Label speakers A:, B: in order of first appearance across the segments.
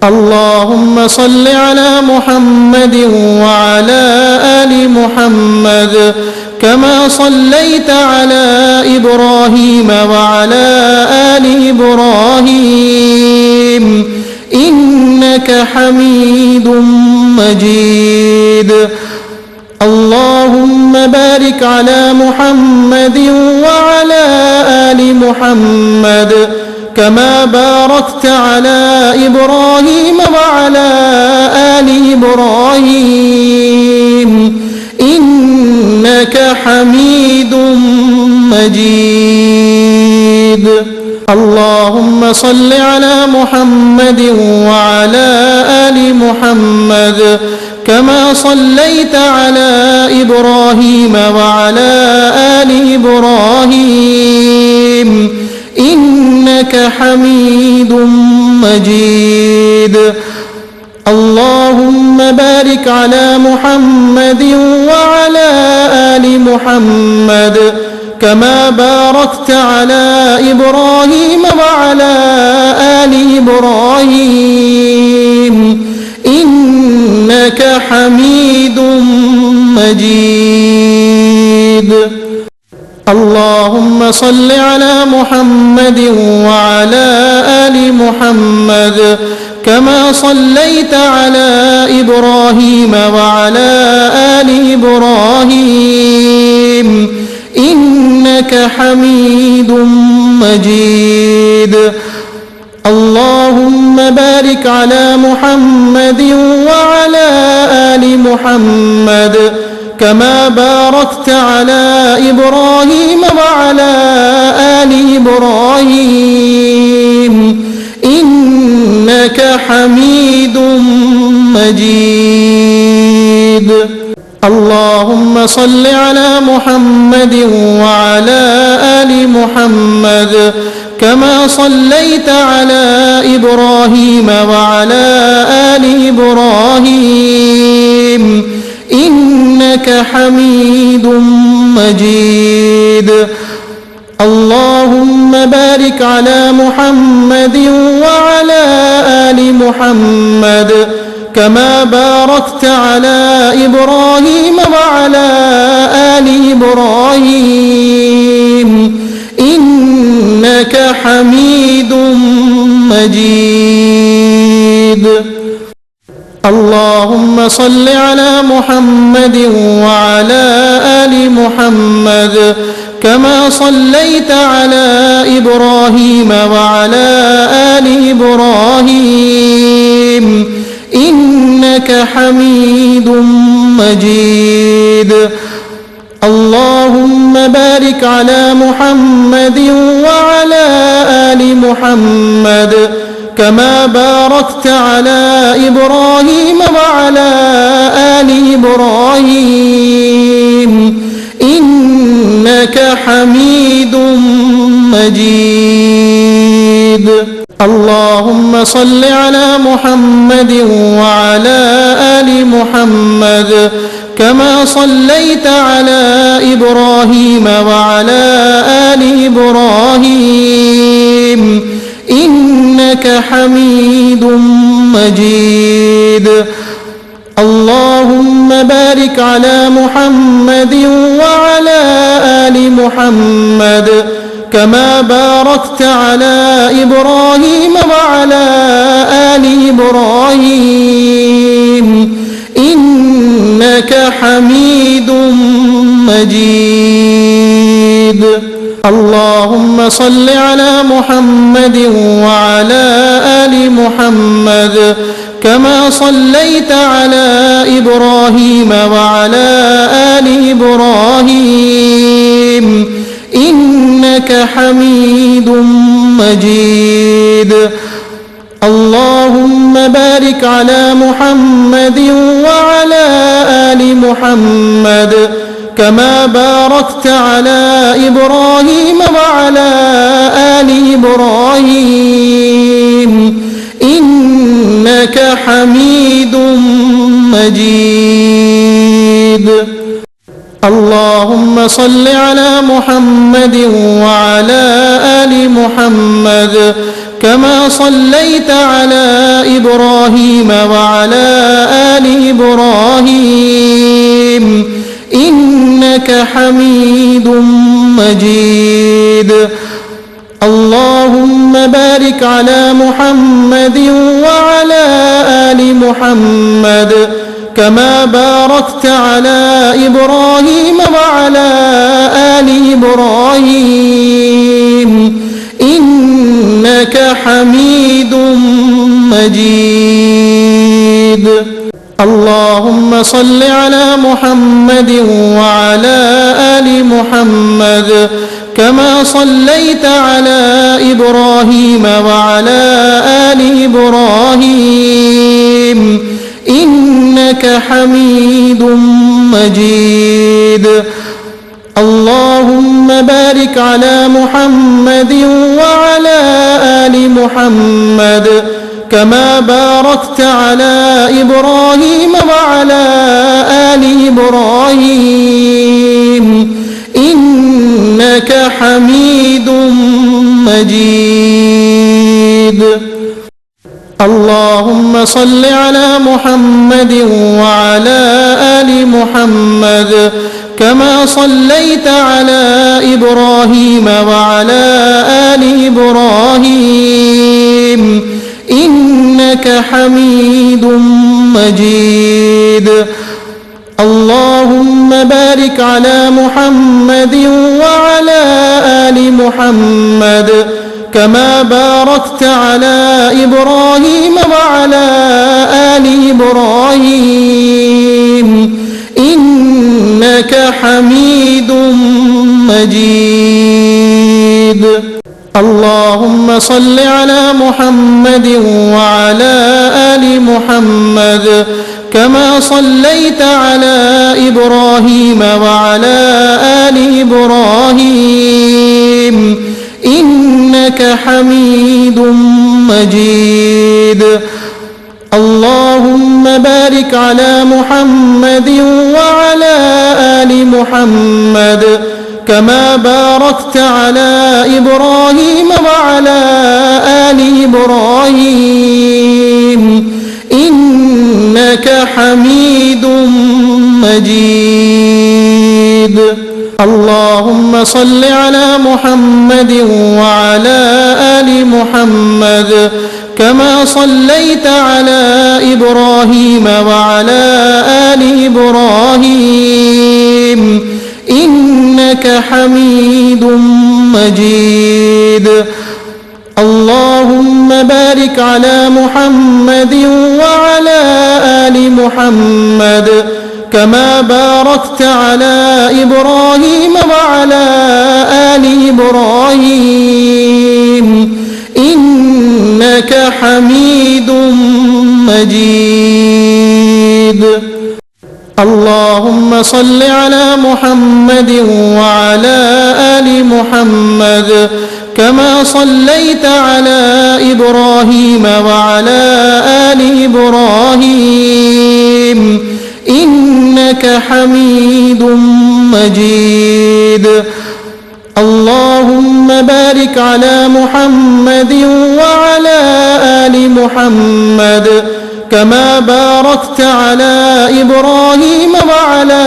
A: اللهم صل على محمد وعلى آل محمد كما صليت على إبراهيم وعلى آل إبراهيم إنك حميد مجيد. اللهم بارك على محمد وعلى آل محمد كما باركت على إبراهيم وعلى آل إبراهيم إنك حميد مجيد. اللهم صل على محمد وعلى آل محمد كما صليت على إبراهيم وعلى آل إبراهيم إنك حميد مجيد. اللهم بارك على محمد وعلى آل محمد كما باركت على إبراهيم وعلى آل إبراهيم إنك حميد مجيد. اللهم صل على محمد وعلى آل محمد كما صليت على إبراهيم وعلى آل إبراهيم إنك حميد مجيد. اللهم بارك على محمد وعلى آل محمد كما باركت على إبراهيم وعلى آل إبراهيم إنك حميد مجيد. اللهم صل على محمد وعلى آل محمد كما صليت على إبراهيم وعلى آل إبراهيم إنك حميد مجيد. اللهم بارك على محمد وعلى آل محمد كما باركت على إبراهيم وعلى آل إبراهيم إنك حميد مجيد. اللهم صل على محمد وعلى آل محمد كما صليت على إبراهيم وعلى آل إبراهيم إنك حميد مجيد. اللهم بارك على محمد وعلى آل محمد كما باركت على إبراهيم وعلى آل إبراهيم إنك حميد مجيد. اللهم صل على محمد وعلى آل محمد كما صليت على إبراهيم وعلى آل إبراهيم إنك حميد مجيد. اللهم بارك على محمد وعلى آل محمد كما باركت على إبراهيم وعلى آل إبراهيم إنك حميد مجيد. اللهم صل على محمد وعلى آل محمد كما صليت على إبراهيم وعلى آل إبراهيم إنك حميد مجيد. اللهم بارك على محمد وعلى آل محمد كما باركت على إبراهيم وعلى آل إبراهيم إنك حميد مجيد. اللهم صل على محمد وعلى آل محمد كما صليت على إبراهيم وعلى آل إبراهيم إنك حميد مجيد. اللهم بارك على محمد وعلى آل محمد كما باركت على إبراهيم وعلى آل إبراهيم إنك حميد مجيد. اللهم صل على محمد وعلى آل محمد كما صليت على إبراهيم وعلى آل إبراهيم إنك حميد مجيد. اللهم بارك على محمد وعلى آل محمد كما باركت على إبراهيم وعلى آل إبراهيم إنك حميد مجيد. اللهم صل على محمد وعلى آل محمد كما صليت على إبراهيم وعلى آل إبراهيم إنك حميد مجيد. اللهم بارك على محمد وعلى آل محمد كما باركت على إبراهيم وعلى آل إبراهيم إنك حميد مجيد. اللهم صل على محمد وعلى آل محمد كما صليت على إبراهيم وعلى آل إبراهيم إنك حميد مجيد. اللهم بارك على محمد وعلى آل محمد كما باركت على إبراهيم وعلى آل إبراهيم إنك حميد مجيد. اللهم صل على محمد وعلى آل محمد كما صليت على إبراهيم وعلى آل إبراهيم إنك حميد مجيد. اللهم بارك على محمد وعلى آل محمد كما باركت على إبراهيم وعلى آل إبراهيم إنك حميد مجيد. اللهم صل على محمد وعلى آل محمد كما صليت على إبراهيم وعلى آل إبراهيم إنك حميد مجيد. اللهم بارك على محمد وعلى آل محمد كما باركت على إبراهيم وعلى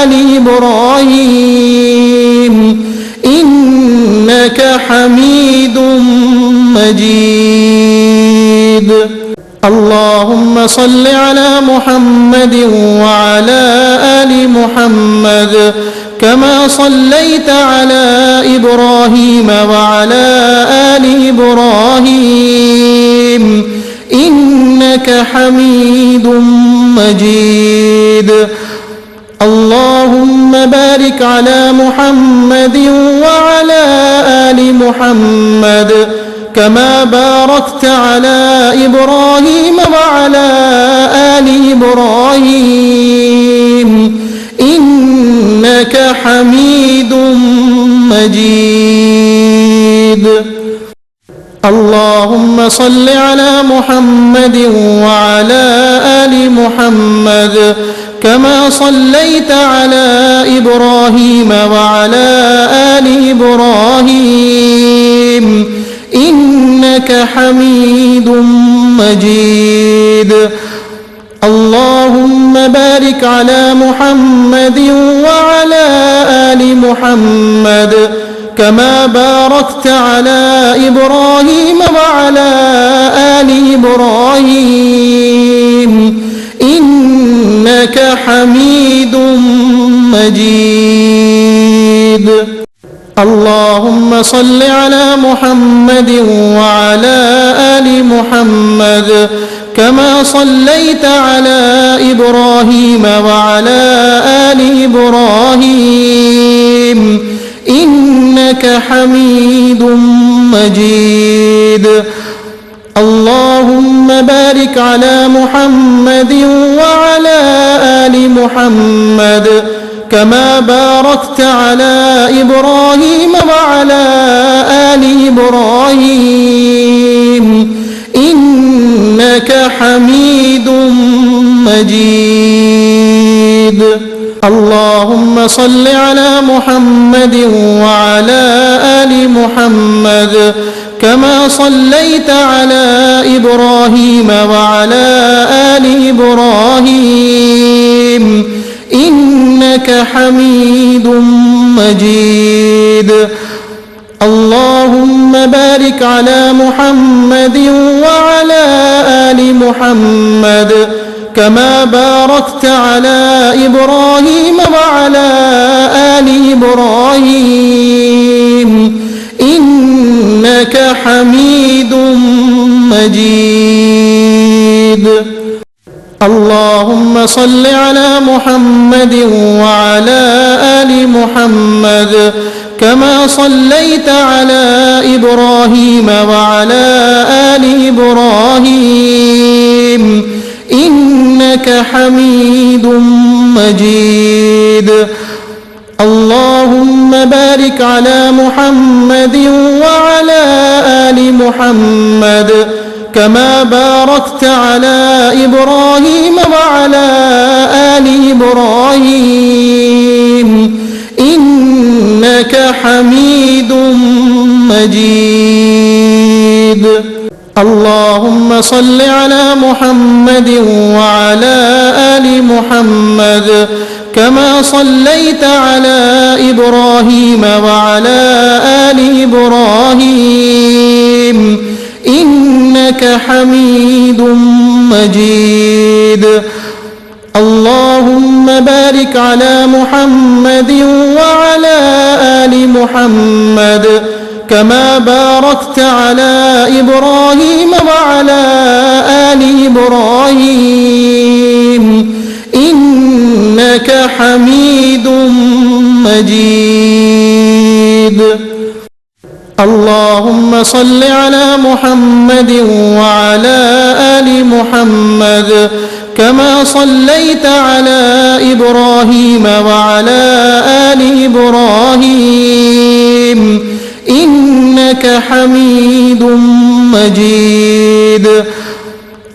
A: آل إبراهيم إنك حميد مجيد. اللهم صل على محمد وعلى آل محمد كما صليت على إبراهيم وعلى آل إبراهيم إنك حميد مجيد. اللهم بارك على محمد وعلى آل محمد كما باركت على إبراهيم وعلى آل إبراهيم إنك حميد مجيد. اللهم صل على محمد وعلى آل محمد كما صليت على إبراهيم وعلى آل إبراهيم إنك حميد مجيد. اللهم بارك على محمد وعلى آل محمد كما باركت على إبراهيم وعلى آل إبراهيم إنك حميد مجيد. اللهم صل على محمد وعلى آل محمد كما صليت على إبراهيم وعلى آل إبراهيم إنك حميد مجيد. اللهم بارك على محمد وعلى آل محمد كما باركت على إبراهيم وعلى آل إبراهيم إنك حميد مجيد. اللهم صل على محمد وعلى آل محمد كما صليت على إبراهيم وعلى آل إبراهيم إنك حميد مجيد. اللهم بارك على محمد وعلى آل محمد كما باركت على إبراهيم وعلى آل إبراهيم إنك حميد مجيد. اللهم صل على محمد وعلى آل محمد كما صليت على إبراهيم وعلى آل إبراهيم إنك حميد مجيد. اللهم بارك على محمد وعلى آل محمد كما باركت على إبراهيم وعلى آل إبراهيم إنك حميد مجيد. اللهم صل على محمد وعلى آل محمد كما صليت على إبراهيم وعلى آل إبراهيم إنك حميد مجيد. اللهم بارك على محمد وعلى آل محمد كما باركت على إبراهيم وعلى آل إبراهيم إنك حميد مجيد. اللهم صل على محمد وعلى آل محمد كما صليت على إبراهيم وعلى آل إبراهيم إنك حميد مجيد.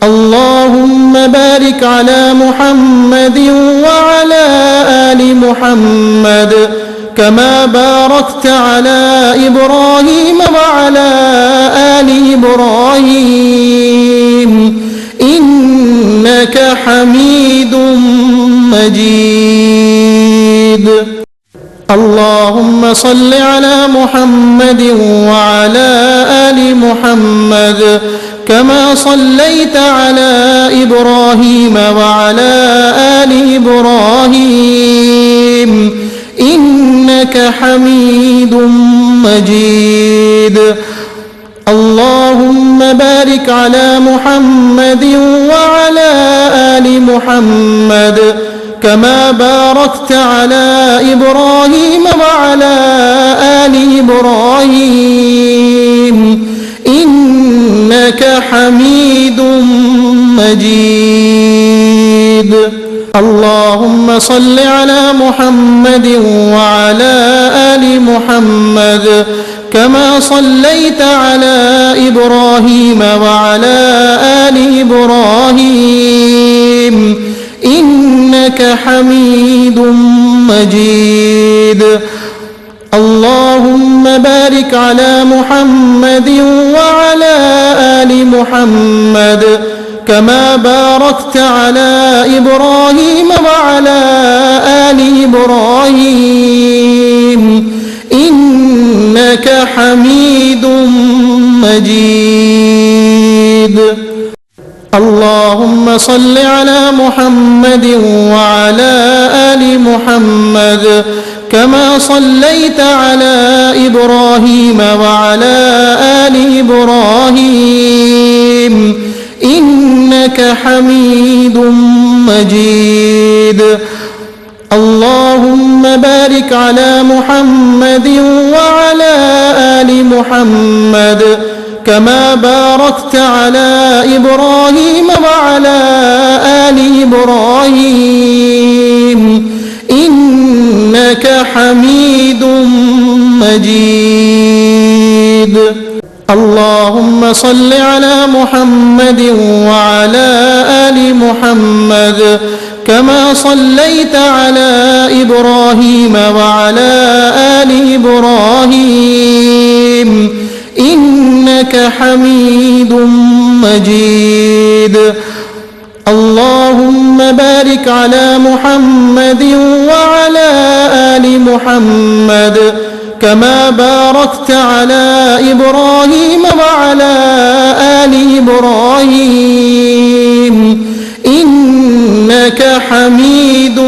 A: اللهم بارك على محمد وعلى آل محمد كما باركت على إبراهيم وعلى آل إبراهيم إنك حميد مجيد. اللهم صل على محمد وعلى آل محمد كما صليت على إبراهيم وعلى آل إبراهيم إنك حميد مجيد. اللهم بارك على محمد وعلى آل محمد كما باركت على إبراهيم وعلى آل إبراهيم إنك حميد مجيد. اللهم صل على محمد وعلى آل محمد كما صليت على إبراهيم وعلى آل إبراهيم إنك حميد مجيد. اللهم بارك على محمد محمد وعلى آل محمد كما باركت على إبراهيم وعلى آل إبراهيم إنك حميد مجيد. اللهم صل على محمد وعلى آل محمد كما صليت على إبراهيم وعلى آل إبراهيم إنك حميد مجيد. اللهم بارك على محمد وعلى آل محمد كما باركت على إبراهيم وعلى آل إبراهيم إنك حميد مجيد. اللهم صل على محمد وعلى آل محمد كما صليت على إبراهيم وعلى آل إبراهيم إنك حميد مجيد. اللهم بارك على محمد وعلى آل محمد كما باركت على إبراهيم وعلى آل إبراهيم إنك حميد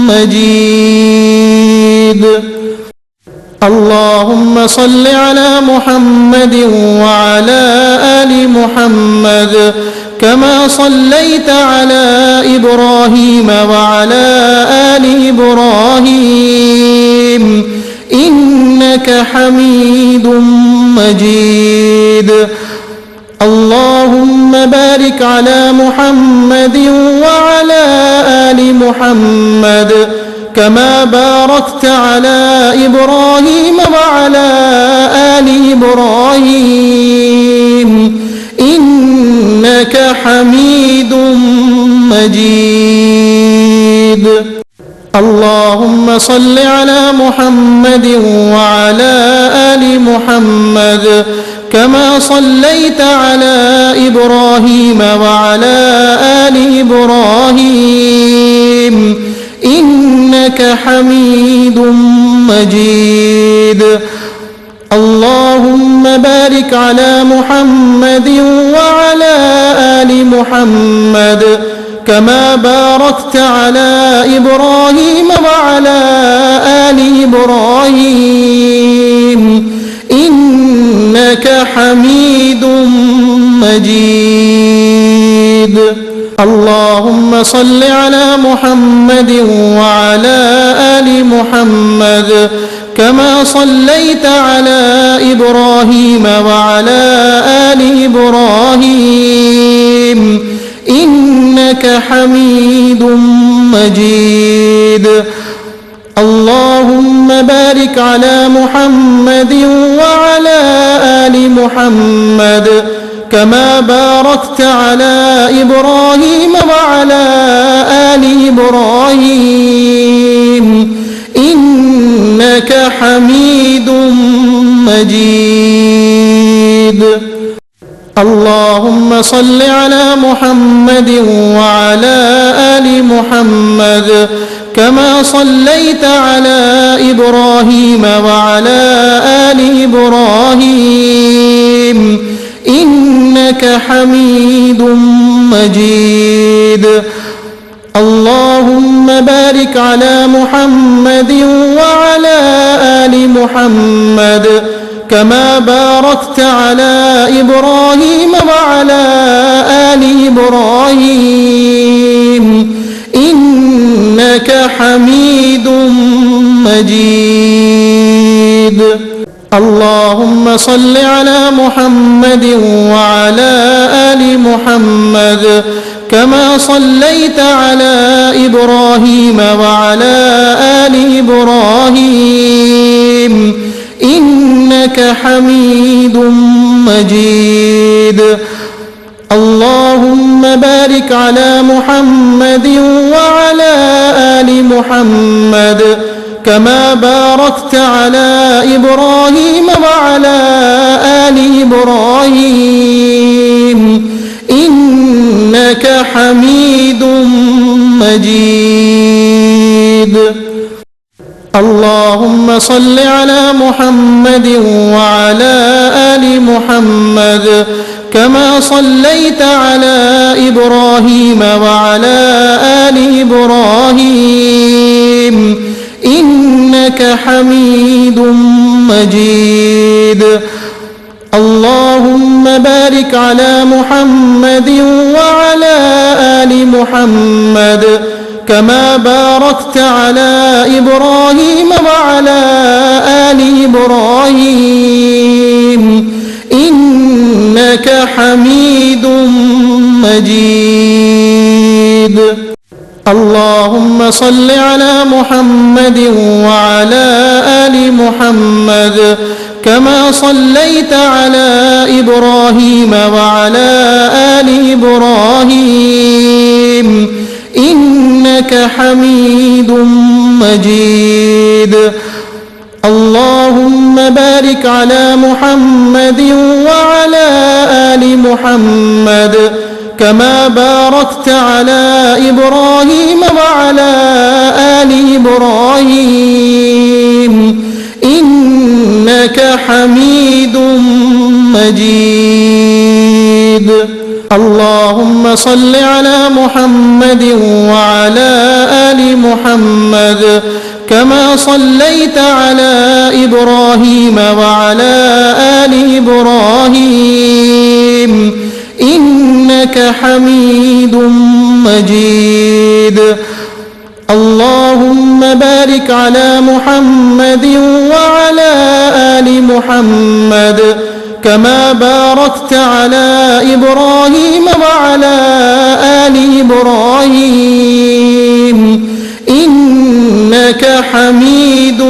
A: مجيد. اللهم صل على محمد وعلى آل محمد كما صليت على إبراهيم وعلى آل إبراهيم إنك حميد مجيد. اللهم بارك على محمد وعلى آل محمد كما باركت على إبراهيم وعلى آل إبراهيم إنك حميد مجيد. اللهم صل على محمد وعلى آل محمد كما صليت على إبراهيم وعلى آل إبراهيم إنك حميد مجيد. اللهم بارك على محمد وعلى آل محمد كما باركت على إبراهيم وعلى آل إبراهيم إنك حميد مجيد. اللهم صل على محمد وعلى آل محمد كما صليت على إبراهيم وعلى آل إبراهيم إنك حميد مجيد. اللهم بارك على محمد وعلى آل محمد كما باركت على إبراهيم وعلى آل إبراهيم إنك حميد مجيد. اللهم صل على محمد وعلى آل محمد كما صليت على إبراهيم وعلى آل إبراهيم إنك حميد مجيد. اللهم بارك على محمد وعلى آل محمد كما باركت على إبراهيم وعلى آل إبراهيم إنك حميد مجيد. اللهم صل على محمد وعلى آل محمد كما صليت على إبراهيم وعلى آل إبراهيم إنك حميد مجيد. اللهم بارك على محمد وعلى آل محمد كما باركت على إبراهيم وعلى آل إبراهيم إنك حميد مجيد. اللهم صل على محمد وعلى آل محمد كما صليت على إبراهيم وعلى آل إبراهيم إنك حميد مجيد. اللهم بارك على محمد وعلى آل محمد كما باركت على إبراهيم وعلى آل إبراهيم إنك حميد مجيد. اللهم صل على محمد وعلى آل محمد كما صليت على إبراهيم وعلى آل إبراهيم إنك حميد مجيد. اللهم بارك على محمد وعلى آل محمد كما باركت على إبراهيم وعلى آل إبراهيم إنك حميد مجيد. اللهم صل على محمد وعلى آل محمد كما صليت على إبراهيم وعلى آل إبراهيم إنك حميد مجيد. اللهم بارك على محمد وعلى آل محمد كما باركت على إبراهيم وعلى آل إبراهيم إنك حميد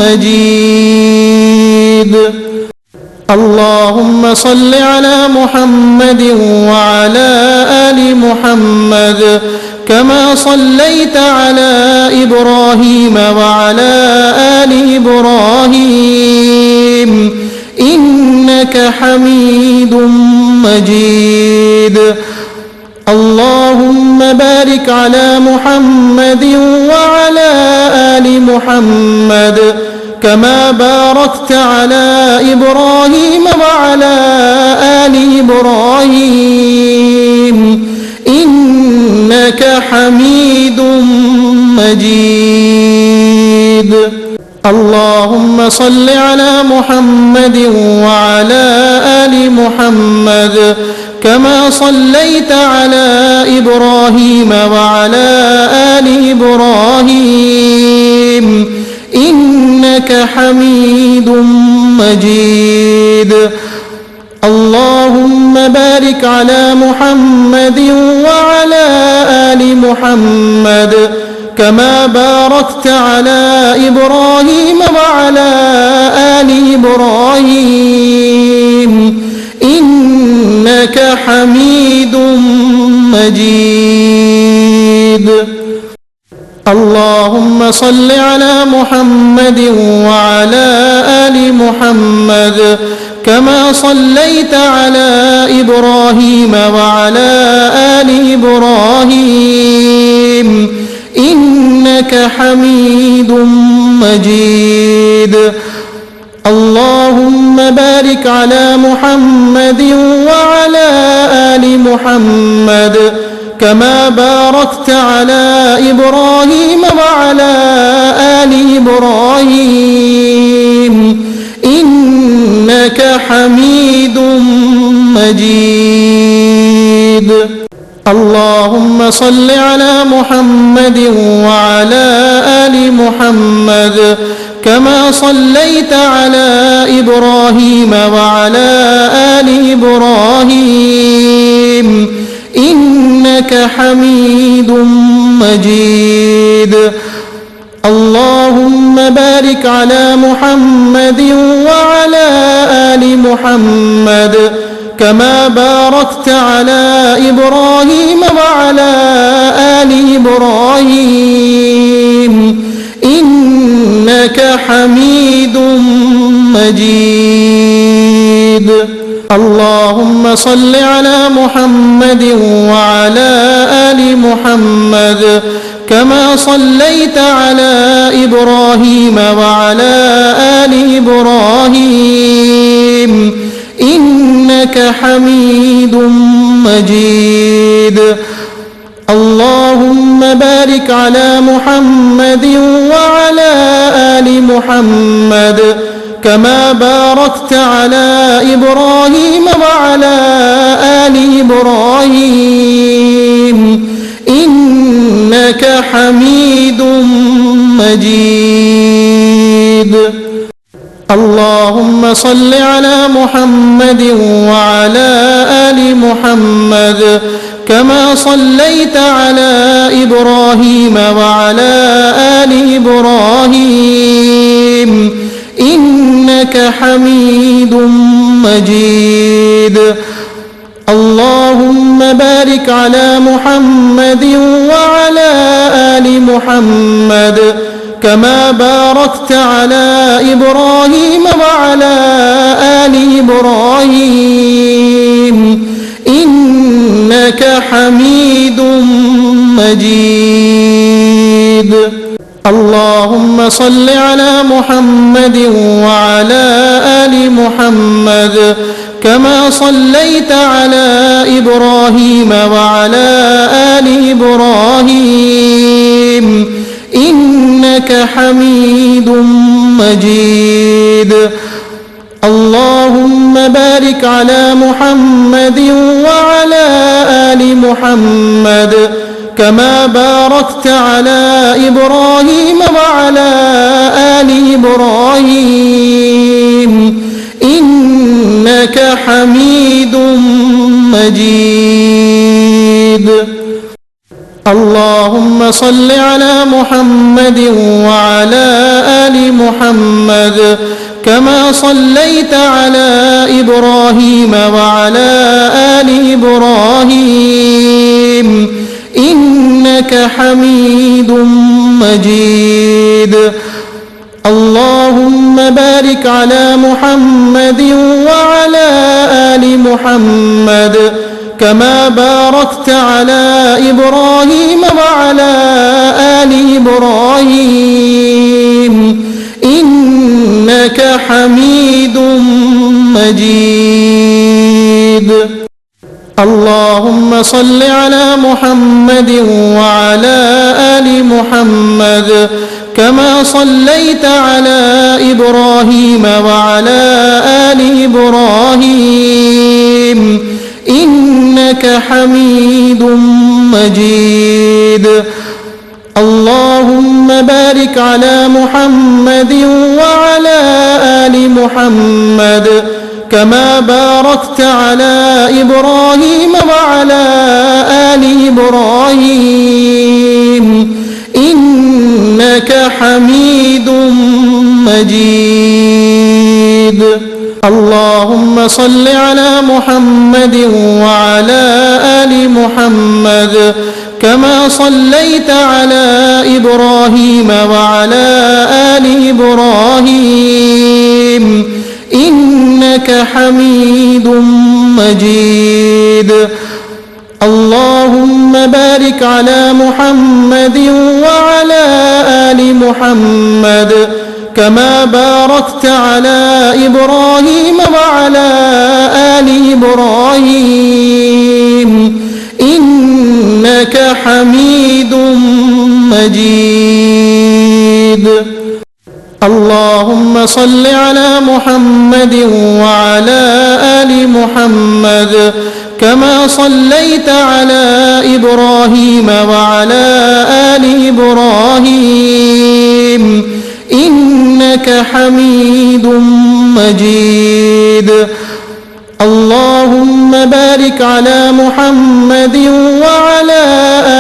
A: مجيد. اللهم صل على محمد وعلى آل محمد كما صليت على إبراهيم وعلى آل إبراهيم إنك حميد مجيد. اللهم بارك على محمد وعلى آل محمد كما باركت على إبراهيم وعلى آل إبراهيم إنك حميد مجيد. اللهم صل على محمد وعلى آل محمد كما صليت على إبراهيم وعلى آل إبراهيم إنك حميد مجيد. اللهم بارك على محمد وعلى آل محمد كما باركت على إبراهيم وعلى آل إبراهيم إنك حميد مجيد. اللهم صل على محمد وعلى آل محمد كما صليت على إبراهيم وعلى آل إبراهيم إنك حميد مجيد. اللهم بارك على محمد وعلى آل محمد كما باركت على إبراهيم وعلى آل إبراهيم إنك حميد مجيد. اللهم صل على محمد وعلى آل محمد كما صليت على إبراهيم وعلى آل إبراهيم إنك حميد مجيد. اللهم بارك على محمد وعلى آل محمد كما باركت على إبراهيم وعلى آل إبراهيم إنك حميد مجيد. اللهم صل على محمد وعلى آل محمد كما صليت على إبراهيم وعلى آل إبراهيم إنك حميد مجيد. اللهم بارك على محمد وعلى آل محمد كما باركت على إبراهيم وعلى آل إبراهيم إنك حميد مجيد. اللهم صل على محمد وعلى آل محمد كما صليت على إبراهيم وعلى آل إبراهيم إنك حميد مجيد. اللهم بارك على محمد وعلى آل محمد كما باركت على إبراهيم وعلى آل إبراهيم إنك حميد مجيد. اللهم صل على محمد وعلى آل محمد كما صليت على إبراهيم وعلى آل إبراهيم إنك حميد مجيد. اللهم بارك على محمد وعلى آل محمد كما باركت على إبراهيم وعلى آل إبراهيم إنك حميد مجيد. اللهم صل على محمد وعلى آل محمد كما صليت على إبراهيم وعلى آل إبراهيم إنك حميد مجيد. اللهم بارك على محمد وعلى آل محمد كما باركت على إبراهيم وعلى آل إبراهيم إنك حميد مجيد. اللهم صل على محمد وعلى آل محمد كما صليت على إبراهيم وعلى آل إبراهيم إنك حميد مجيد. اللهم بارك على محمد وعلى آل محمد كما باركت على إبراهيم وعلى آل إبراهيم إنك حميد مجيد. اللهم صل على محمد وعلى آل محمد كما صليت على إبراهيم وعلى آل إبراهيم إنك حميد مجيد. اللهم بارك على محمد وعلى آل محمد كما باركت على إبراهيم وعلى آل إبراهيم إنك حميد مجيد. اللهم صل على محمد وعلى آل محمد كما صليت على إبراهيم وعلى آل إبراهيم إنك حميد مجيد. اللهم بارك على محمد وعلى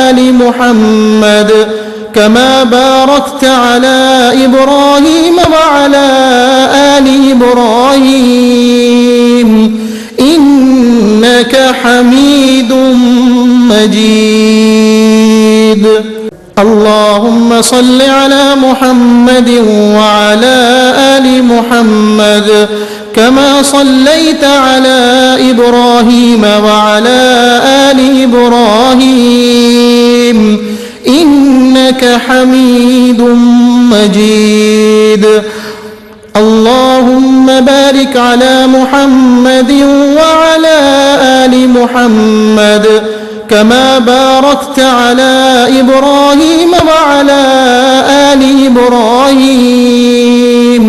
A: آل محمد كما باركت على إبراهيم وعلى آل إبراهيم إنك حميد مجيد. اللهم صل على محمد وعلى آل محمد كما صليت على إبراهيم وعلى آل إبراهيم إنك حميد مجيد. اللهم بارك على محمد وعلى آل محمد كما باركت على إبراهيم وعلى آل إبراهيم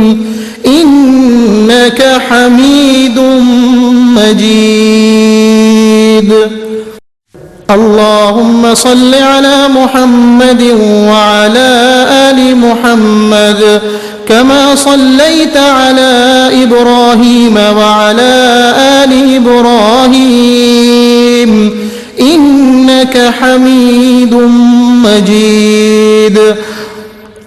A: إنك حميد مجيد. اللهم صل على محمد وعلى آل محمد كما صليت على إبراهيم وعلى آل إبراهيم إنك حميد مجيد.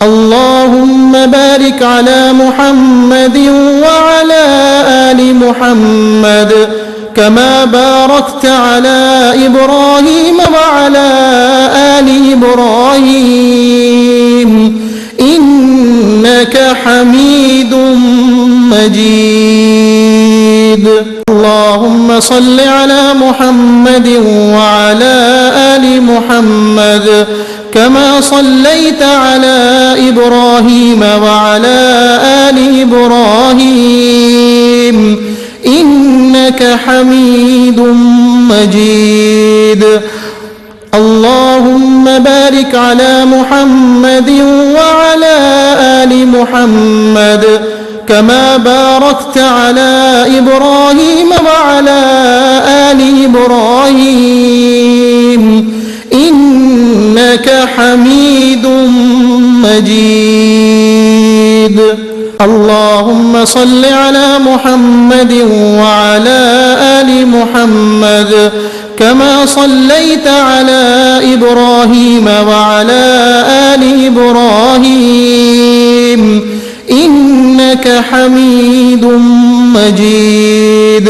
A: اللهم بارك على محمد وعلى آل محمد كما باركت على إبراهيم وعلى آل إبراهيم إنك حميد مجيد. اللهم صل على محمد وعلى آل محمد كما صليت على إبراهيم وعلى آل إبراهيم إنك حميد مجيد. اللهم بارك على محمد وعلى آل محمد كما باركت على إبراهيم وعلى آل إبراهيم إنك حميد مجيد. اللهم صل على محمد وعلى آل محمد كما صليت على إبراهيم وعلى آل إبراهيم إنك حميد مجيد.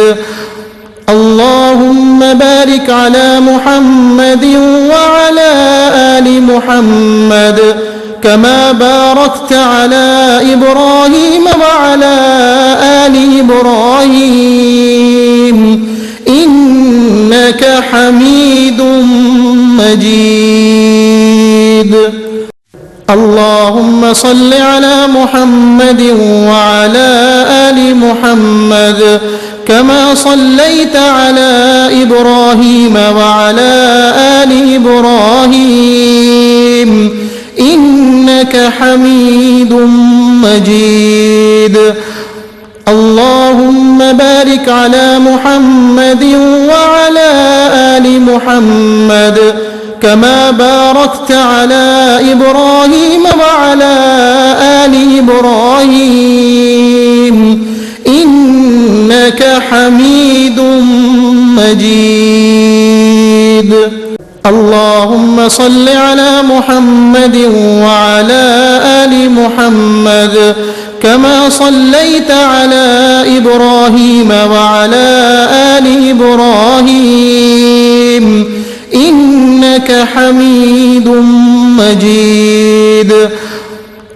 A: اللهم بارك على محمد وعلى آل محمد كما باركت على إبراهيم وعلى آل إبراهيم إنك حميد مجيد. اللهم صل على محمد وعلى آل محمد كما صليت على إبراهيم وعلى آل إبراهيم إنك حميد مجيد. اللهم بارك على محمد وعلى آل محمد كما باركت على إبراهيم وعلى آل إبراهيم إنك حميد مجيد. اللهم صل على محمد وعلى آل محمد كما صليت على إبراهيم وعلى آل إبراهيم إنك حميد مجيد.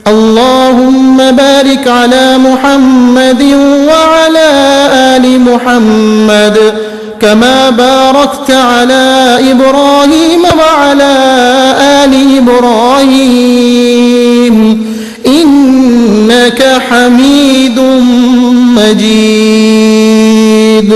A: اللهم بارك على محمد وعلى آل محمد كما باركت على إبراهيم وعلى آل إبراهيم إنك حميد مجيد.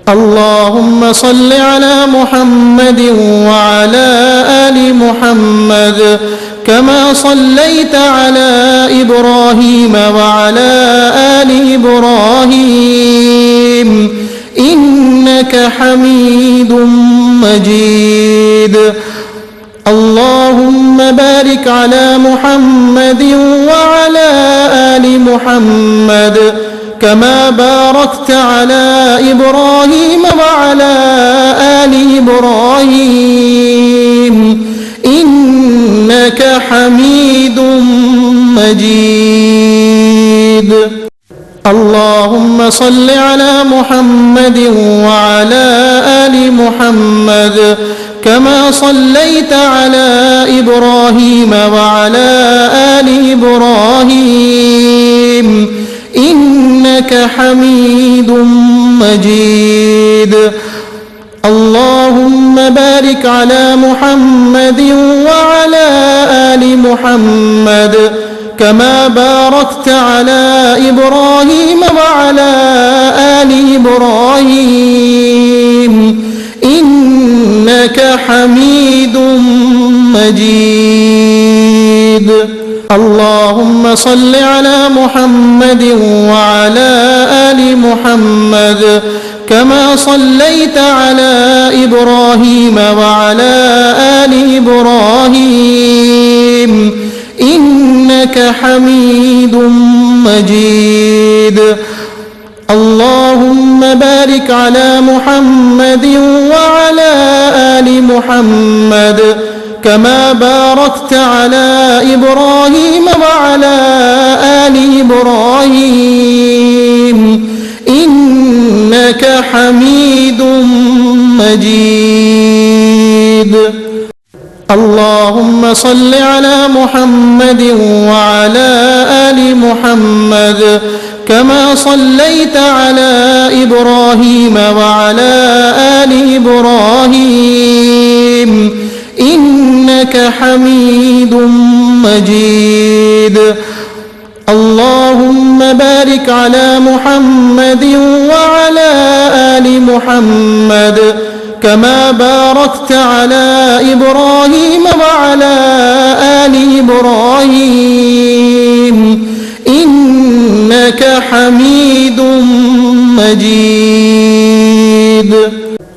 A: اللهم صل على محمد وعلى آل محمد كما صليت على إبراهيم وعلى آل إبراهيم إنك حميد مجيد. اللهم بارك على محمد وعلى آل محمد كما باركت على إبراهيم وعلى آل إبراهيم إنك حميد مجيد. اللهم صل على محمد وعلى آل محمد كما كما صليت على إبراهيم وعلى آل إبراهيم إنك حميد مجيد. اللهم بارك على محمد وعلى آل محمد كما باركت على إبراهيم وعلى آل إبراهيم إنك حميد مجيد. اللهم صل على محمد وعلى آل محمد كما صليت على إبراهيم وعلى آل إبراهيم إنك حميد مجيد. اللهم بارك على محمد وعلى آل محمد كما باركت على إبراهيم وعلى آل إبراهيم إنك حميد مجيد. اللهم صل على محمد وعلى آل محمد كما صليت على إبراهيم وعلى آل إبراهيم إنك حميد مجيد. اللهم بارك على محمد وعلى آل محمد كما باركت على إبراهيم وعلى آل إبراهيم إنك حميد مجيد.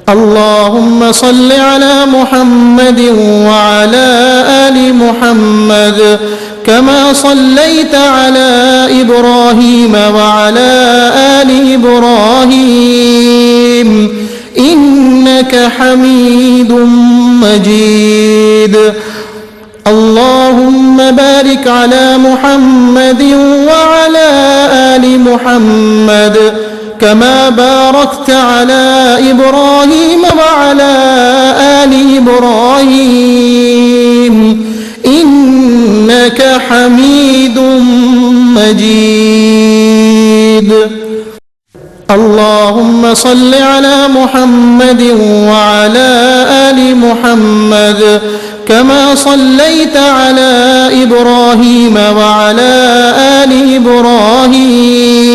A: اللهم صل على محمد وعلى آل محمد كما صليت على إبراهيم وعلى آل إبراهيم إنك حميد مجيد. اللهم بارك على محمد وعلى آل محمد كما باركت على إبراهيم وعلى آل إبراهيم إنك حميد مجيد. اللهم صل على محمد وعلى آل محمد كما صليت على إبراهيم وعلى آل إبراهيم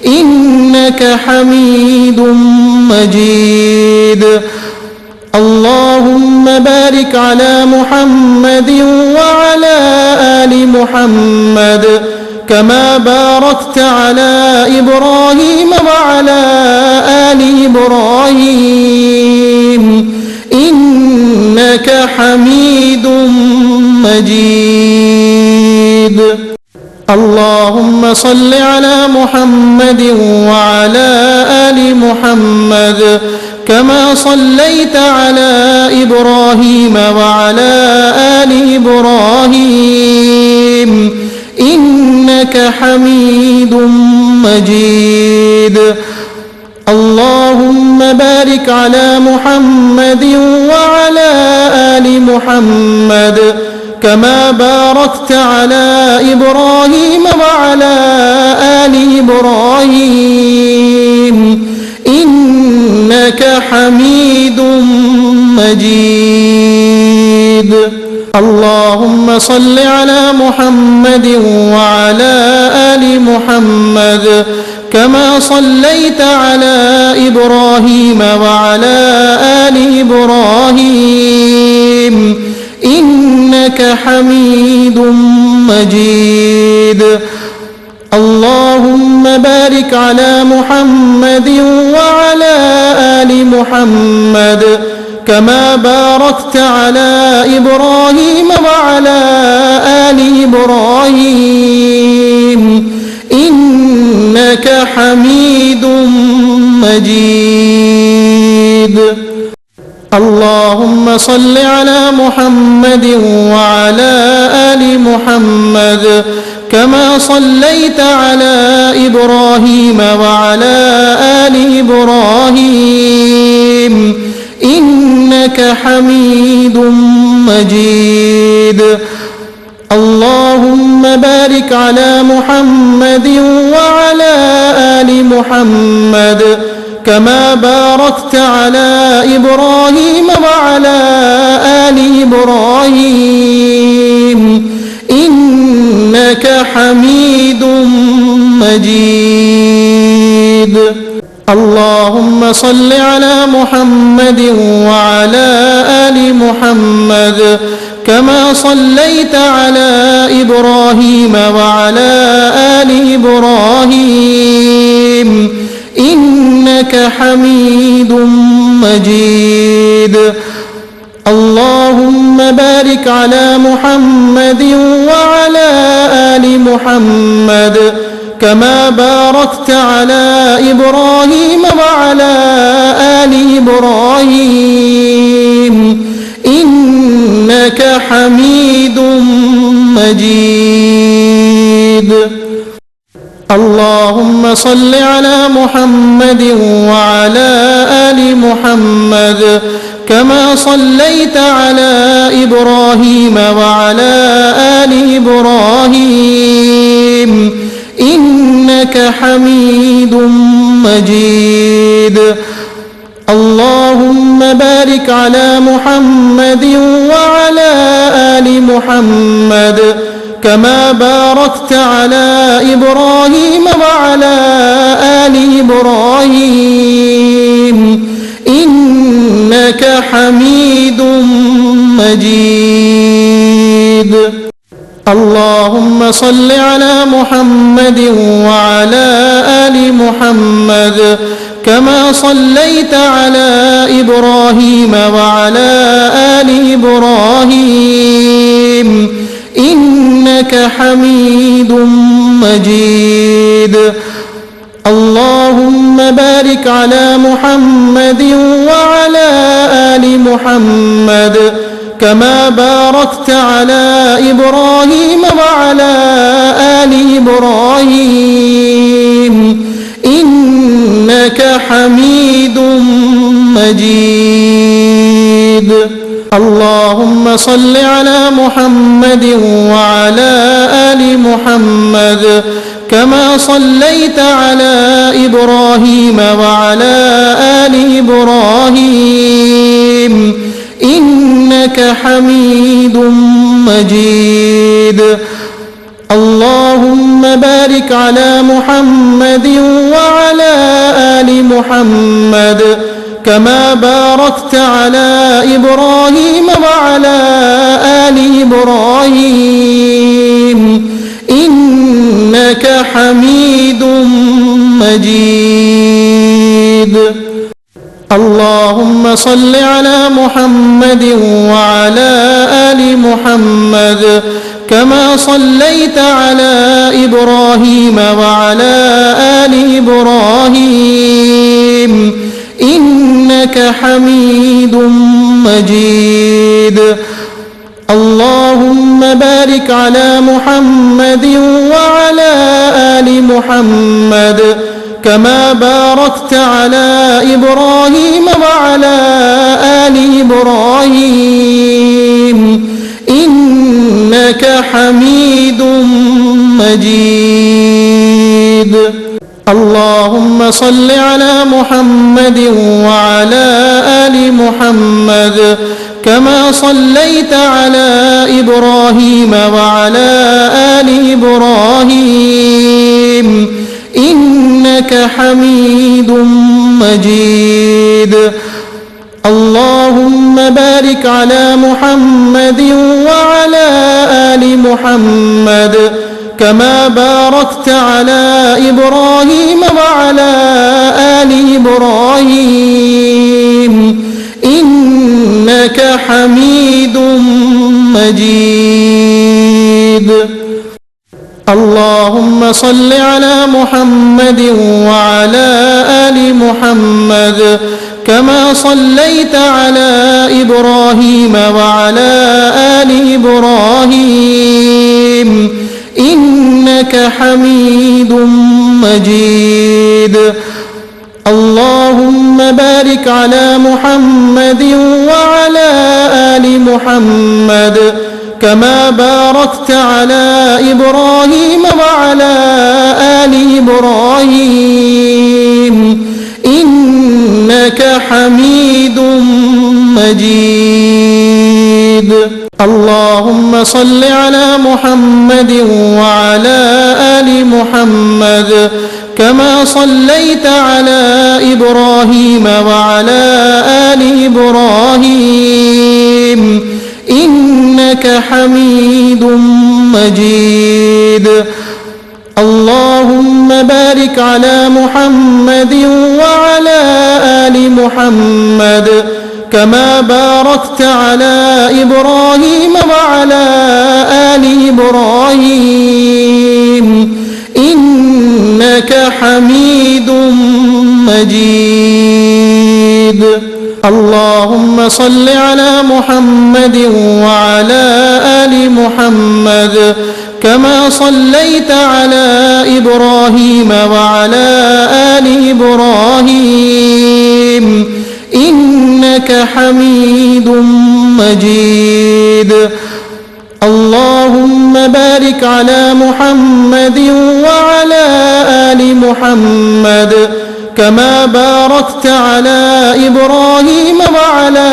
A: إنك حميد مجيد. اللهم بارك على محمد وعلى آل محمد كما باركت على إبراهيم وعلى آل إبراهيم إنك حميد مجيد. اللهم صل على محمد وعلى آل محمد كما صليت على إبراهيم وعلى آل إبراهيم إنك حميد مجيد. اللهم بارك على محمد وعلى آل محمد كما باركت على إبراهيم وعلى آل إبراهيم إنك حميد مجيد. اللهم صل على محمد وعلى آل محمد كما صليت على إبراهيم وعلى آل إبراهيم إنك حميد مجيد. اللهم بارك على محمد وعلى آل محمد كما باركت على إبراهيم وعلى آل إبراهيم إنك حميد مجيد. اللهم صل على محمد وعلى آل محمد كما صليت على إبراهيم وعلى آل إبراهيم إنك إنك حميد مجيد. اللهم بارك على محمد وعلى آل محمد كما باركت على إبراهيم وعلى آل إبراهيم إنك حميد مجيد. اللهم صل على محمد وعلى آل محمد كما صليت على إبراهيم وعلى آل إبراهيم إنك حميد مجيد. اللهم بارك على محمد وعلى آل محمد كما باركت على إبراهيم وعلى آل إبراهيم إنك حميد مجيد. اللهم صل على محمد وعلى آل محمد كما صليت على إبراهيم وعلى آل إبراهيم إنك حميد مجيد. اللهم بارك على محمد وعلى آل محمد كما باركت على إبراهيم وعلى آل إبراهيم إنك حميد مجيد. اللهم صل على محمد وعلى آل محمد كما صليت على إبراهيم وعلى آل إبراهيم إنك حميد مجيد. اللهم بارك على محمد وعلى آل محمد كما باركت على إبراهيم وعلى آل إبراهيم إنك حميد مجيد. اللهم صل على محمد وعلى آل محمد كما صليت على إبراهيم وعلى آل إبراهيم إنك حميد مجيد. اللهم بارك على محمد وعلى آل محمد كما باركت على إبراهيم وعلى آل إبراهيم إنك حميد مجيد. اللهم صل على محمد وعلى آل محمد كما صليت على إبراهيم وعلى آل إبراهيم إنك حميد مجيد. اللهم بارك على محمد وعلى آل محمد كما باركت على إبراهيم وعلى آل إبراهيم إنك حميد مجيد. اللهم صل على محمد وعلى آل محمد كما صليت على إبراهيم وعلى آل إبراهيم إنك حميد مجيد. اللهم بارك على محمد وعلى آل محمد كما باركت على إبراهيم وعلى آل إبراهيم إنك حميد مجيد. اللهم صل على محمد وعلى آل محمد كما صليت على إبراهيم وعلى آل إبراهيم إنك حميد مجيد. اللهم بارك بارك على محمد وعلى آل محمد كما باركت على إبراهيم وعلى آل إبراهيم إنك حميد مجيد. اللهم صل على محمد وعلى آل محمد كما صليت على إبراهيم وعلى آل إبراهيم إنك حميد مجيد. اللهم بارك على محمد وعلى آل محمد كما باركت على إبراهيم وعلى آل إبراهيم إنك حميد مجيد. اللهم صل على محمد وعلى آل محمد كما صليت على إبراهيم وعلى آل إبراهيم إنك حميد مجيد. اللهم بارك على محمد وعلى آل محمد كما باركت على إبراهيم وعلى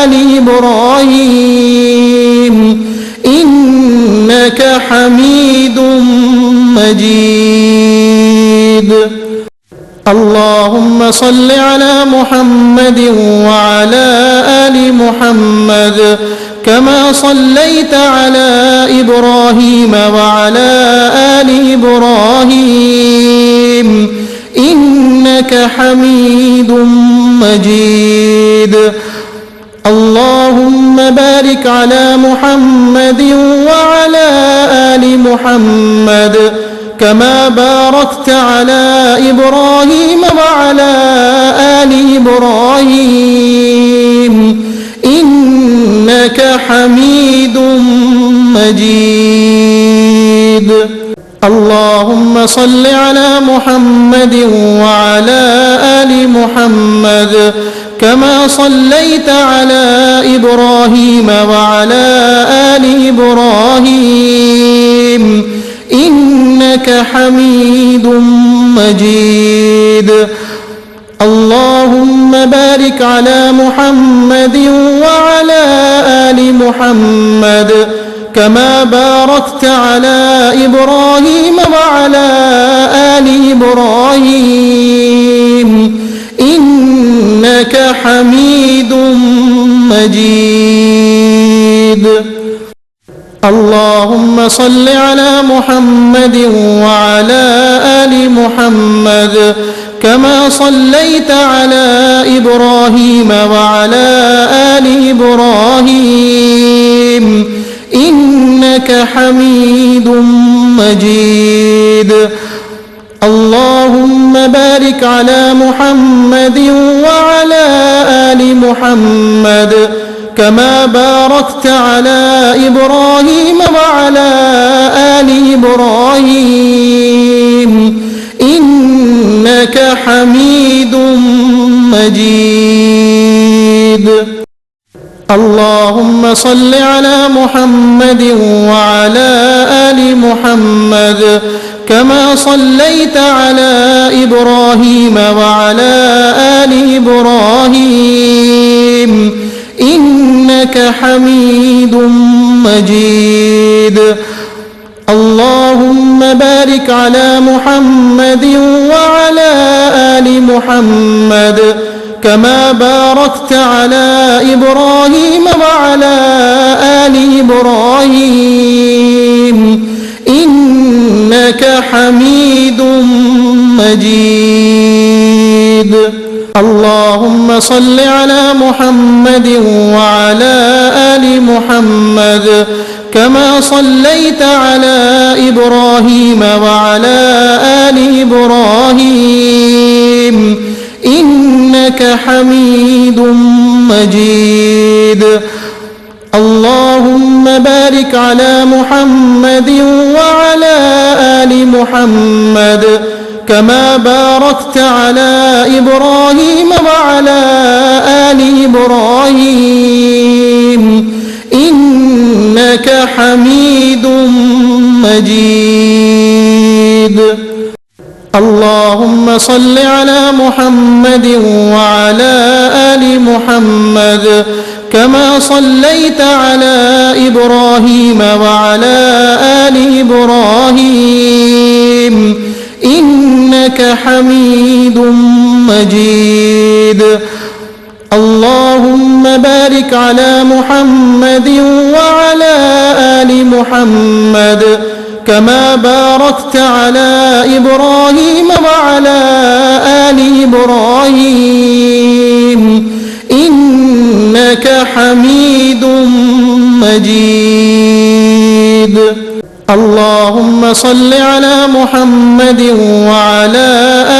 A: آل إبراهيم إنك حميد مجيد. اللهم صل على محمد وعلى آل محمد كما صليت على إبراهيم وعلى آل إبراهيم إنك حميد مجيد. اللهم بارك على محمد وعلى آل محمد كما باركت على إبراهيم وعلى آل إبراهيم إنك حميد مجيد. اللهم صل على محمد وعلى آل محمد كما صليت على إبراهيم وعلى آل إبراهيم إنك حميد مجيد. اللهم بارك على محمد وعلى آل محمد كما باركت على إبراهيم وعلى آل إبراهيم إنك حميد مجيد. اللهم صل على محمد وعلى آل محمد كما صليت على إبراهيم وعلى آل إبراهيم إنك حميد مجيد. اللهم بارك على محمد وعلى آل محمد كما باركت على إبراهيم وعلى آل إبراهيم إنك حميد مجيد. اللهم صل على محمد وعلى آل محمد كما صليت على إبراهيم وعلى آل إبراهيم إنك حميد مجيد. اللهم بارك على محمد وعلى آل محمد كما باركت على إبراهيم وعلى آل إبراهيم إنك حميد مجيد. اللهم صل على محمد وعلى آل محمد كما صليت على إبراهيم وعلى آل إبراهيم إنك حميد مجيد. اللهم بارك على محمد وعلى آل محمد كما باركت على إبراهيم وعلى آل إبراهيم إنك حميد مجيد. اللهم صل على محمد وعلى آل محمد كما صليت على إبراهيم وعلى آل إبراهيم إنك حميد مجيد. اللهم بارك على محمد وعلى آل محمد كما باركت على إبراهيم وعلى آل إبراهيم إنك حميد مجيد. اللهم صل على محمد وعلى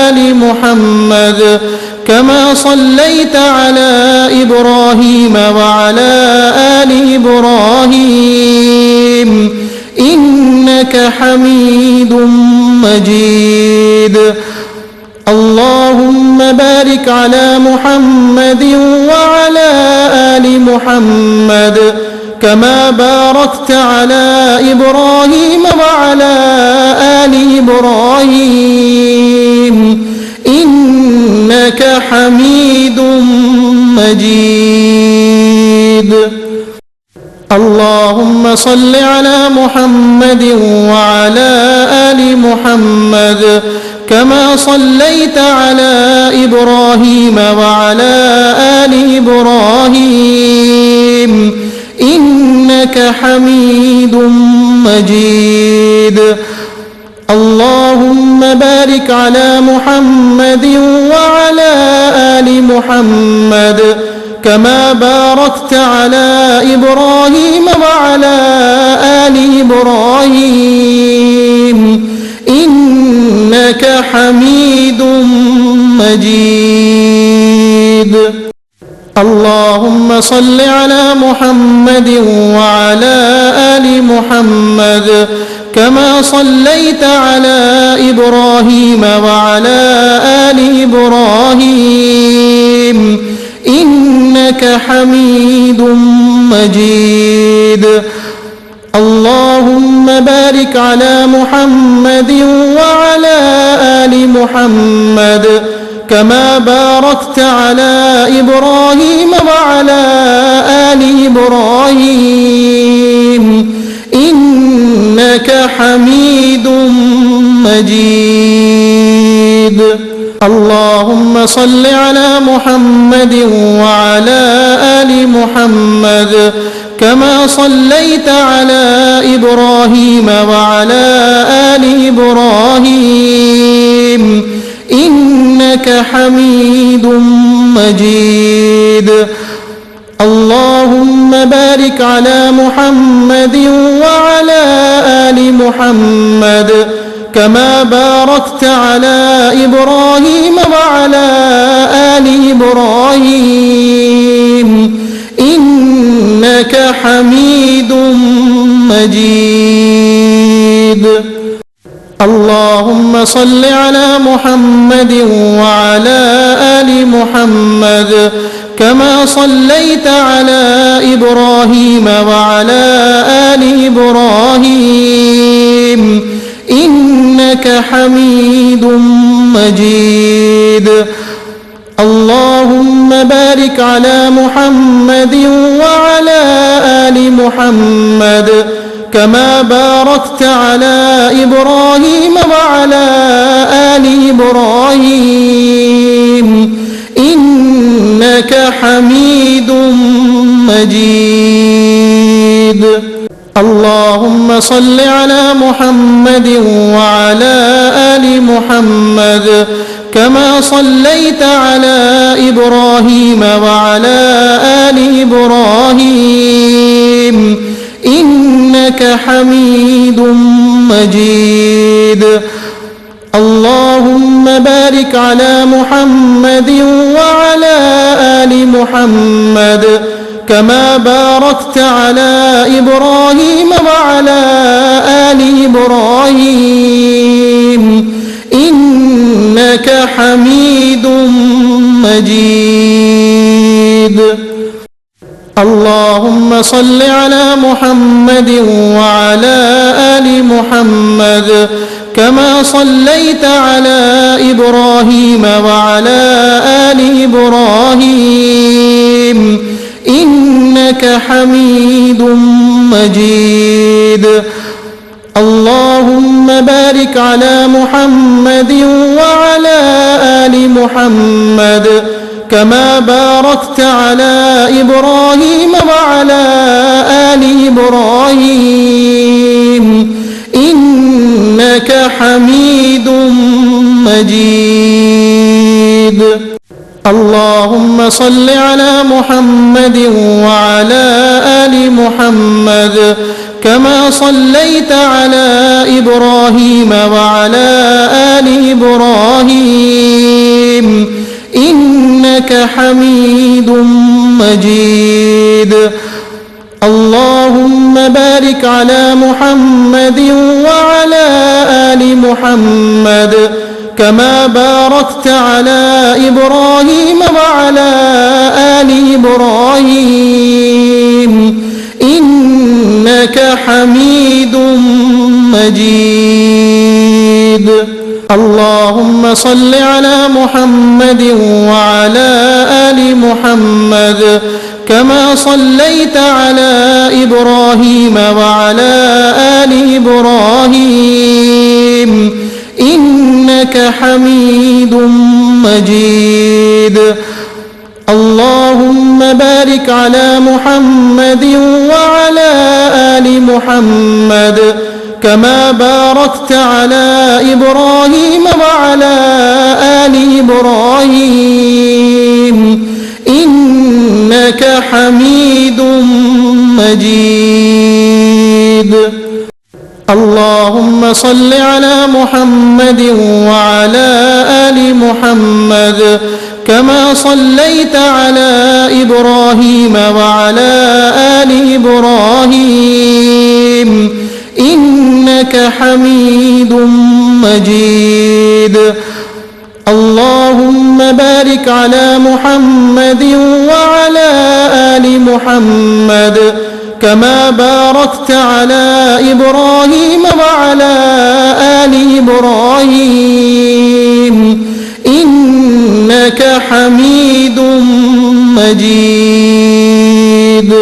A: آل محمد كما صليت على إبراهيم وعلى آل إبراهيم إنك حميد مجيد. اللهم بارك على محمد وعلى آل محمد كما باركت على إبراهيم وعلى آل إبراهيم إنك حميد مجيد. اللهم صل على محمد وعلى آل محمد كما صليت على إبراهيم وعلى آل إبراهيم إنك حميد مجيد. اللهم بارك على محمد وعلى آل محمد كما باركت على إبراهيم وعلى آل إبراهيم إنك حميد مجيد. اللهم صل على محمد وعلى آل محمد كما صليت على إبراهيم وعلى آل إبراهيم إنك حميد مجيد. اللهم بارك على محمد وعلى آل محمد كما باركت على إبراهيم وعلى آل إبراهيم إنك حميد مجيد. اللهم صل على محمد وعلى آل محمد كما صليت على إبراهيم وعلى آل إبراهيم إنك حميد مجيد. اللهم بارك على محمد وعلى آل محمد كما باركت على إبراهيم وعلى آل إبراهيم إنك حميد مجيد. اللهم صل على محمد وعلى آل محمد كما صليت على إبراهيم وعلى آل إبراهيم إنك حميد مجيد. اللهم بارك على محمد وعلى آل محمد كما باركت على إبراهيم وعلى آل إبراهيم إنك حميد مجيد. اللهم صل على محمد وعلى آل محمد كما صليت على إبراهيم وعلى آل إبراهيم إنك حميد مجيد. اللهم بارك على محمد وعلى آل محمد كما باركت على إبراهيم وعلى آل إبراهيم حميد مجيد. اللهم صل على محمد وعلى آل محمد كما صليت على إبراهيم وعلى آل إبراهيم إنك حميد مجيد. اللهم بارك على محمد وعلى آل محمد كما باركت على إبراهيم وعلى آل إبراهيم إنك حميد مجيد. اللهم صل على محمد وعلى آل محمد كما صليت على إبراهيم وعلى آل إبراهيم إنك حميد مجيد. اللهم بارك على محمد وعلى آل محمد كما باركت على إبراهيم وعلى آل إبراهيم إنك حميد مجيد. اللهم صل على محمد وعلى آل محمد كما صليت على إبراهيم وعلى آل إبراهيم إنك حميد مجيد. اللهم بارك على محمد وعلى آل محمد كما باركت على إبراهيم وعلى آل إبراهيم إنك حميد مجيد. اللهم صل على محمد وعلى آل محمد كما صليت على إبراهيم وعلى آل إبراهيم إنك حميد مجيد. اللهم بارك على محمد وعلى آل محمد كما باركت على إبراهيم وعلى آل إبراهيم إنك حميد مجيد.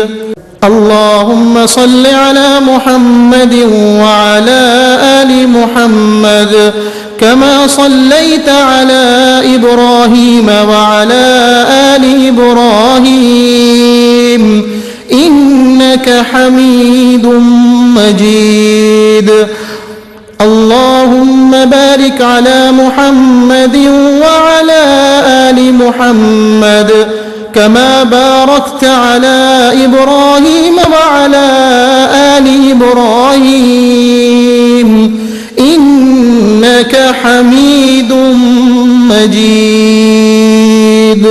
A: اللهم صل على محمد وعلى آل محمد كما صليت على إبراهيم وعلى آل إبراهيم إنك حميد مجيد. اللهم بارك على محمد وعلى آل محمد كما باركت على إبراهيم وعلى آل إبراهيم إنك حميد مجيد.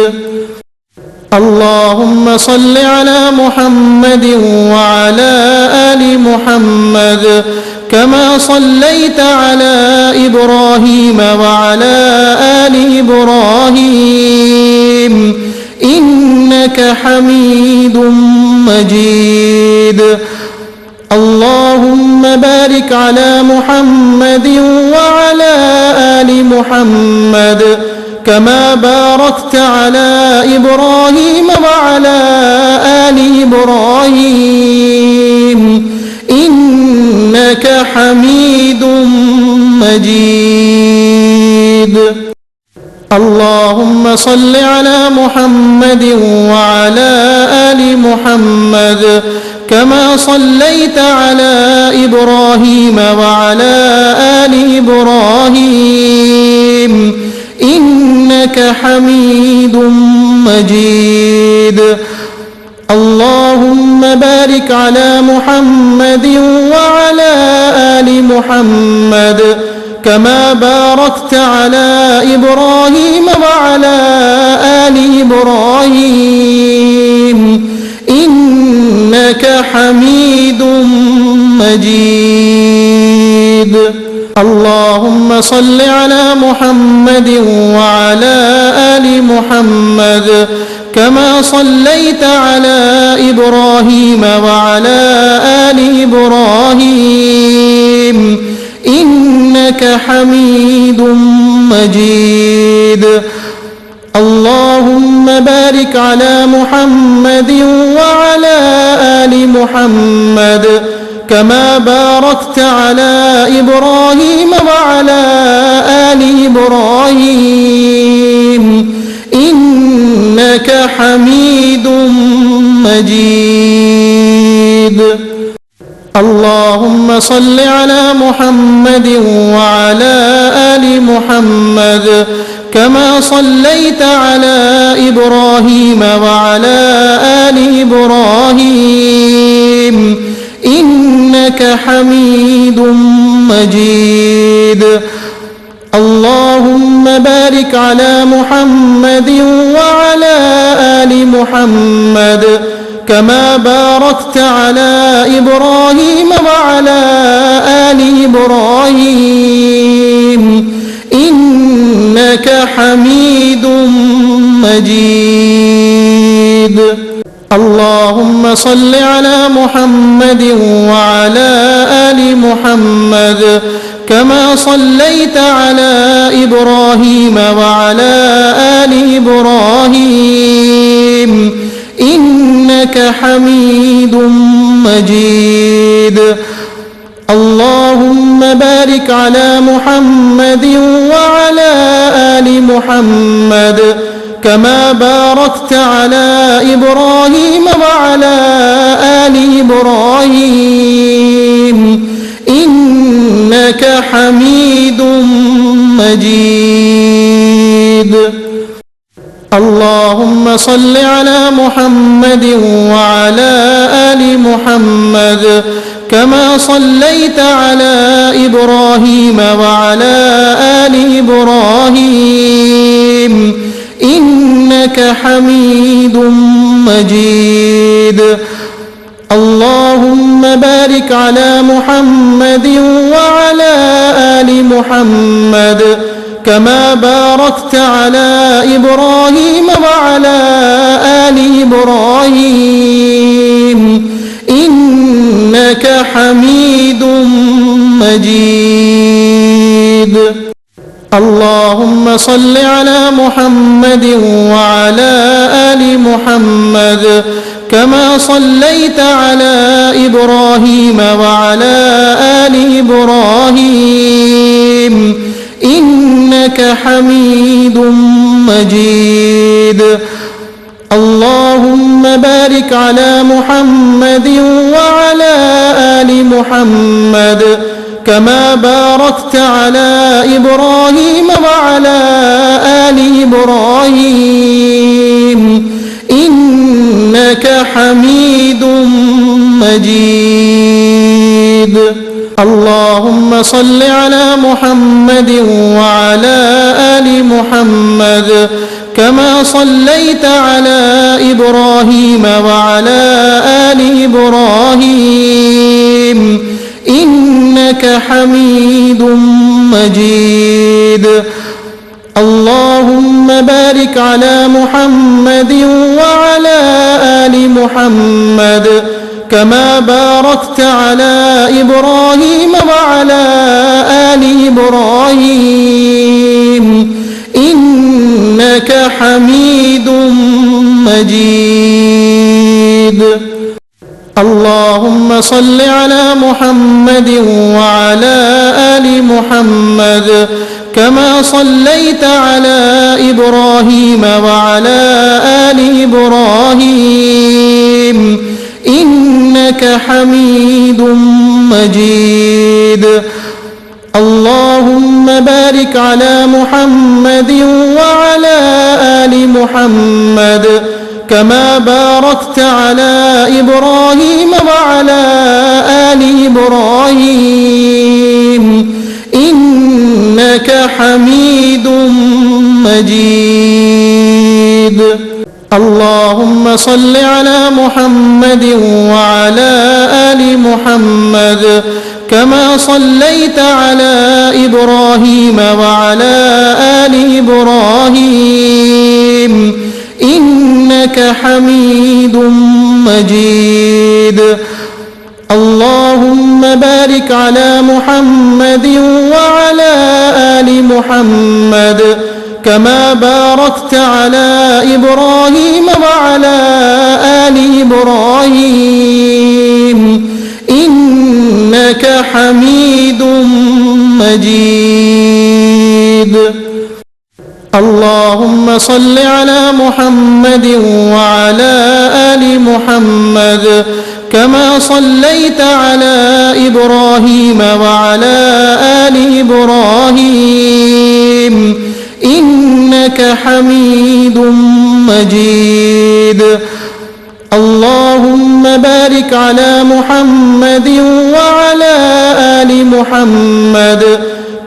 A: اللهم صل على محمد وعلى آل محمد كما صليت على إبراهيم وعلى آل إبراهيم إنك حميد مجيد. اللهم بارك على محمد وعلى آل محمد كما باركت على إبراهيم وعلى آل إبراهيم إنك حميد مجيد. اللهم صل على محمد وعلى آل محمد كما صليت على إبراهيم وعلى آل إبراهيم إنك حميد مجيد. اللهم بارك على محمد وعلى آل محمد كما باركت على إبراهيم وعلى آل إبراهيم إنك حميد مجيد. اللهم صل على محمد وعلى آل محمد كما صليت على إبراهيم وعلى آل إبراهيم إنك حميد مجيد. اللهم بارك على محمد وعلى آل محمد كما باركت على إبراهيم وعلى آل إبراهيم إنك حميد مجيد. اللهم صل على محمد وعلى آل محمد كما صليت على إبراهيم وعلى آل إبراهيم إنك حميد مجيد. اللهم بارك على محمد وعلى آل محمد كما باركت على إبراهيم وعلى آل إبراهيم إنك حميد مجيد. اللهم صل على محمد وعلى آل محمد كما صليت على إبراهيم وعلى آل إبراهيم إنك حميد مجيد. اللهم بارك على محمد وعلى آل محمد كما باركت على إبراهيم وعلى آل إبراهيم إنك حميد مجيد. اللهم صل على محمد وعلى آل محمد كما صليت على إبراهيم وعلى آل إبراهيم إنك حميد مجيد. اللهم بارك على محمد وعلى آل محمد كما باركت على إبراهيم وعلى آل إبراهيم إنك حميد مجيد. اللهم صل على محمد وعلى آل محمد كما صليت على إبراهيم وعلى آل إبراهيم إنك حميد مجيد. اللهم بارك على محمد وعلى آل محمد كما باركت على إبراهيم وعلى آل إبراهيم إنك حميد مجيد. اللهم صل على محمد وعلى آل محمد كما صليت على إبراهيم وعلى آل إبراهيم إنك حميد مجيد. اللهم بارك على محمد وعلى آل محمد كما باركت على إبراهيم وعلى آل إبراهيم إنك حميد مجيد. اللهم صل على محمد وعلى آل محمد كما صليت على إبراهيم وعلى آل إبراهيم إنك حميد مجيد. اللهم بارك على محمد وعلى آل محمد كما باركت على إبراهيم وعلى آل إبراهيم إنك حميد مجيد. اللهم صل على محمد وعلى آل محمد كما صليت على إبراهيم وعلى آل إبراهيم إنك حميد مجيد. اللهم بارك على محمد وعلى آل محمد كما باركت على إبراهيم وعلى آل إبراهيم إنك حميد مجيد. اللهم صل على محمد وعلى آل محمد كما صليت على إبراهيم وعلى آل إبراهيم إنك حميد مجيد. اللهم بارك على محمد وعلى آل محمد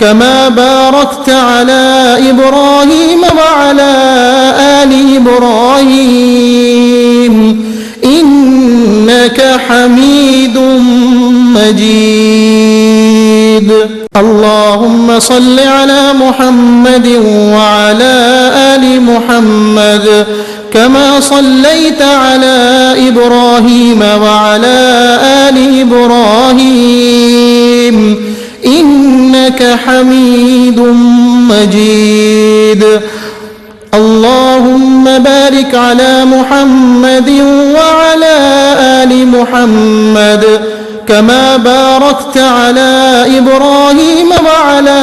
A: كما باركت على إبراهيم وعلى آل إبراهيم إنك حميد مجيد. اللهم صل على محمد وعلى آل محمد كما صليت على إبراهيم وعلى آل إبراهيم إنك حميد مجيد. اللهم بارك على محمد وعلى آل محمد كما باركت على إبراهيم وعلى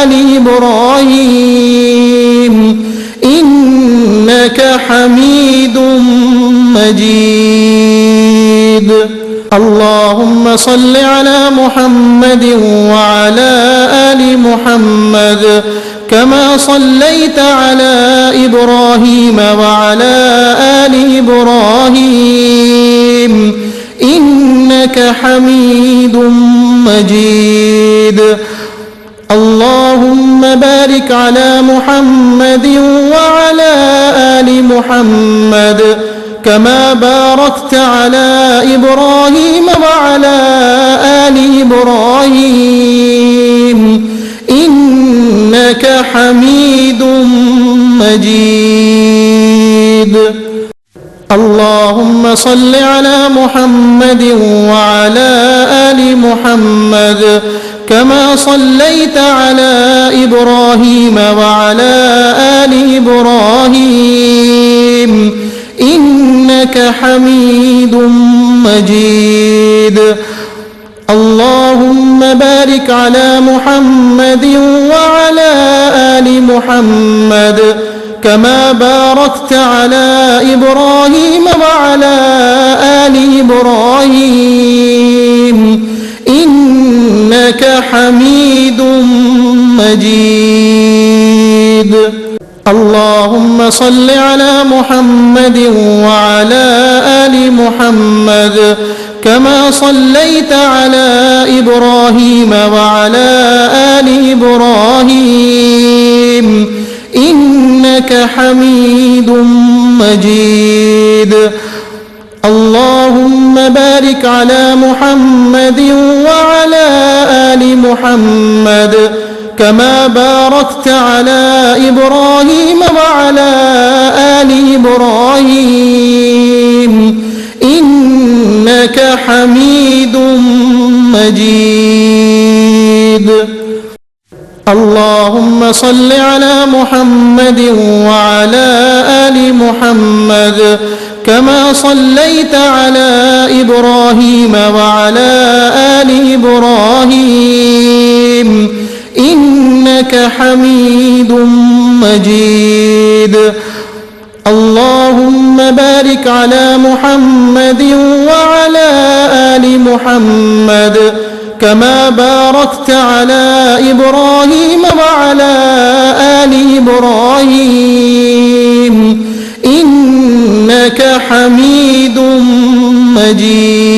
A: آل إبراهيم إنك حميد مجيد. اللهم صل على محمد وعلى آل محمد كما صليت على إبراهيم وعلى آل إبراهيم إنك حميد مجيد. اللهم بارك على محمد وعلى آل محمد كما باركت على إبراهيم وعلى آل إبراهيم إنك حميد مجيد. اللهم صل على محمد وعلى آل محمد كما صليت على إبراهيم وعلى آل إبراهيم إنك حميد مجيد. اللهم بارك على محمد وعلى آل محمد كما باركت على إبراهيم وعلى آل إبراهيم إنك حميد مجيد. اللهم صل على محمد وعلى آل محمد كما صليت على إبراهيم وعلى آل إبراهيم إنك حميد مجيد. اللهم بارك على محمد وعلى آل محمد كما باركت على إبراهيم وعلى آل إبراهيم إنك حميد مجيد. اللهم صل على محمد وعلى آل محمد كما صليت على إبراهيم وعلى آل إبراهيم إنك حميد مجيد. اللهم بارك على محمد وعلى آل محمد كما باركت على إبراهيم وعلى آل إبراهيم إنك حميد مجيد.